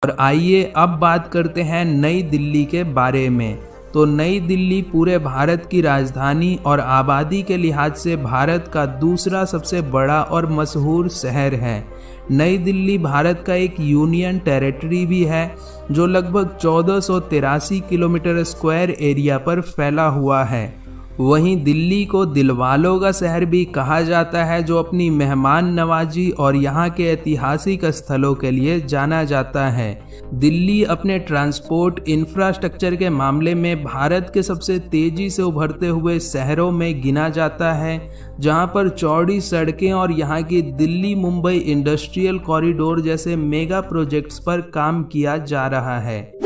और आइए अब बात करते हैं नई दिल्ली के बारे में। तो नई दिल्ली पूरे भारत की राजधानी और आबादी के लिहाज से भारत का दूसरा सबसे बड़ा और मशहूर शहर है। नई दिल्ली भारत का एक यूनियन टेरिटरी भी है जो लगभग 1483 किलोमीटर स्क्वायर एरिया पर फैला हुआ है। वहीं दिल्ली को दिलवालों का शहर भी कहा जाता है, जो अपनी मेहमान नवाजी और यहाँ के ऐतिहासिक स्थलों के लिए जाना जाता है। दिल्ली अपने ट्रांसपोर्ट इंफ्रास्ट्रक्चर के मामले में भारत के सबसे तेजी से उभरते हुए शहरों में गिना जाता है, जहाँ पर चौड़ी सड़कें और यहाँ की दिल्ली मुंबई इंडस्ट्रियल कॉरिडोर जैसे मेगा प्रोजेक्ट्स पर काम किया जा रहा है।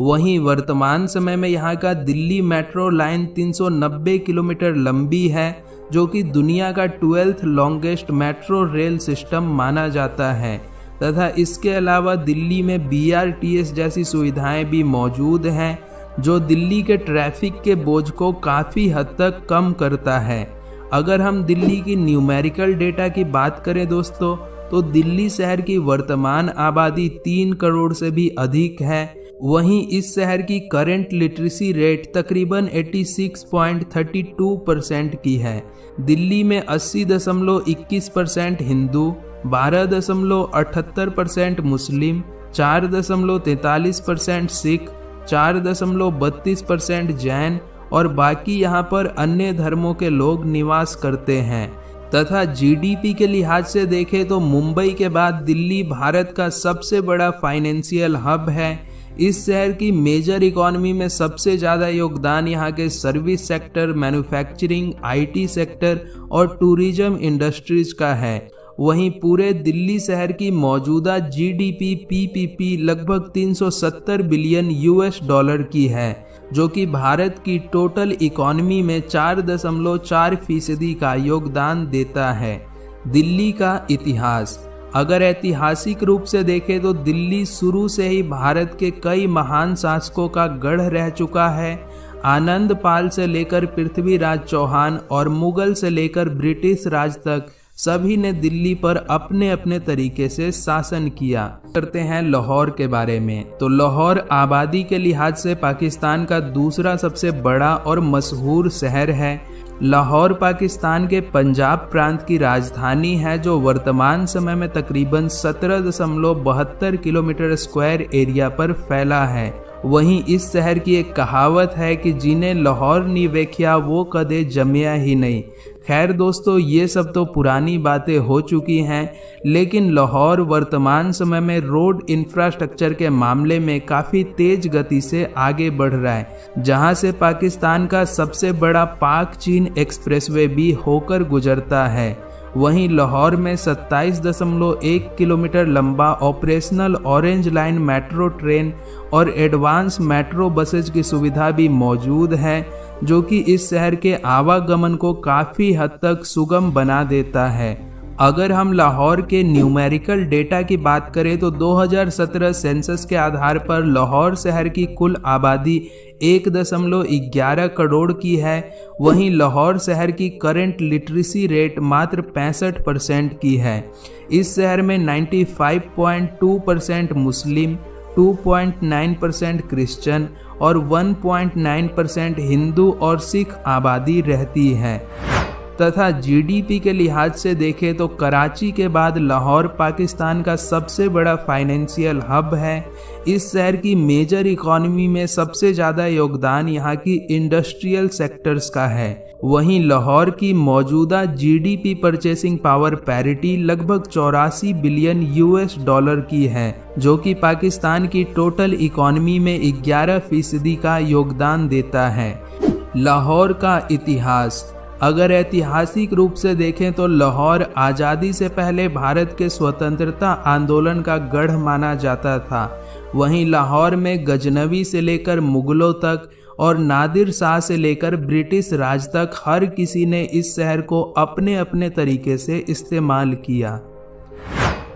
वहीं वर्तमान समय में यहाँ का दिल्ली मेट्रो लाइन 390 किलोमीटर लंबी है, जो कि दुनिया का 12th longest metro rail system माना जाता है। तथा इसके अलावा दिल्ली में BRTS जैसी सुविधाएं भी मौजूद हैं, जो दिल्ली के ट्रैफिक के बोझ को काफ़ी हद तक कम करता है। अगर हम दिल्ली की न्यूमेरिकल डेटा की बात करें दोस्तों, तो दिल्ली शहर की वर्तमान आबादी 3 करोड़ से भी अधिक है। वहीं इस शहर की करंट लिटरेसी रेट तकरीबन 86.32% की है। दिल्ली में 80.21% हिंदू, 12.78% मुस्लिम, 4.43% सिख, 4.32% जैन और बाकी यहाँ पर अन्य धर्मों के लोग निवास करते हैं। तथा GDP के लिहाज से देखें तो मुंबई के बाद दिल्ली भारत का सबसे बड़ा फाइनेंशियल हब है। इस शहर की मेजर इकोनॉमी में सबसे ज़्यादा योगदान यहाँ के service sector, manufacturing, IT sector और टूरिज्म इंडस्ट्रीज का है। वहीं पूरे दिल्ली शहर की मौजूदा GDP PPP लगभग 370 बिलियन US की है, जो कि भारत की टोटल इकोनॉमी में 4.4% का योगदान देता है। दिल्ली का इतिहास, अगर ऐतिहासिक रूप से देखें तो दिल्ली शुरू से ही भारत के कई महान शासकों का गढ़ रह चुका है। आनंद पाल से लेकर पृथ्वीराज चौहान और मुगल से लेकर ब्रिटिश राज तक सभी ने दिल्ली पर अपने अपने तरीके से शासन किया। करते हैं लाहौर के बारे में। तो लाहौर आबादी के लिहाज से पाकिस्तान का दूसरा सबसे बड़ा और मशहूर शहर है। लाहौर पाकिस्तान के पंजाब प्रांत की राजधानी है, जो वर्तमान समय में तकरीबन 17.72 किलोमीटर स्क्वायर एरिया पर फैला है। वहीं इस शहर की एक कहावत है कि जिन्हें लाहौर नी वेख्या वो कदे जमिया ही नहीं। खैर दोस्तों, ये सब तो पुरानी बातें हो चुकी हैं, लेकिन लाहौर वर्तमान समय में रोड इंफ्रास्ट्रक्चर के मामले में काफ़ी तेज गति से आगे बढ़ रहा है, जहां से पाकिस्तान का सबसे बड़ा पाक चीन एक्सप्रेसवे भी होकर गुजरता है। वहीं लाहौर में 27.1 किलोमीटर लंबा operational orange line metro train और एडवांस मेट्रो बसेज की सुविधा भी मौजूद है, जो कि इस शहर के आवागमन को काफ़ी हद तक सुगम बना देता है। अगर हम लाहौर के न्यूमेरिकल डेटा की बात करें तो 2017 सेंसस के आधार पर लाहौर शहर की कुल आबादी 1.11 करोड़ की है। वहीं लाहौर शहर की करंट लिटरेसी रेट मात्र 65% की है। इस शहर में 95.2% मुस्लिम, 2.9% क्रिश्चियन और 1.9% हिंदू और सिख आबादी रहती है। तथा GDP के लिहाज से देखें तो कराची के बाद लाहौर पाकिस्तान का सबसे बड़ा फाइनेंशियल हब है। इस शहर की मेजर इकोनॉमी में सबसे ज़्यादा योगदान यहाँ की इंडस्ट्रियल सेक्टर्स का है। वहीं लाहौर की मौजूदा GDP परचेसिंग पावर पैरिटी लगभग 84 बिलियन US की है, जो कि पाकिस्तान की टोटल इकोनॉमी में 11% का योगदान देता है। लाहौर का इतिहास, अगर ऐतिहासिक रूप से देखें तो लाहौर आज़ादी से पहले भारत के स्वतंत्रता आंदोलन का गढ़ माना जाता था। वहीं लाहौर में गजनवी से लेकर मुगलों तक और नादिर शाह से लेकर ब्रिटिश राज तक हर किसी ने इस शहर को अपने अपने तरीके से इस्तेमाल किया।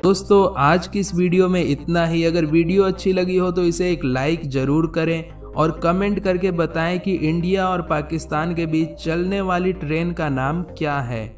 दोस्तों, आज की इस वीडियो में इतना ही। अगर वीडियो अच्छी लगी हो तो इसे एक लाइक ज़रूर करें और कमेंट करके बताएं कि इंडिया और पाकिस्तान के बीच चलने वाली ट्रेन का नाम क्या है।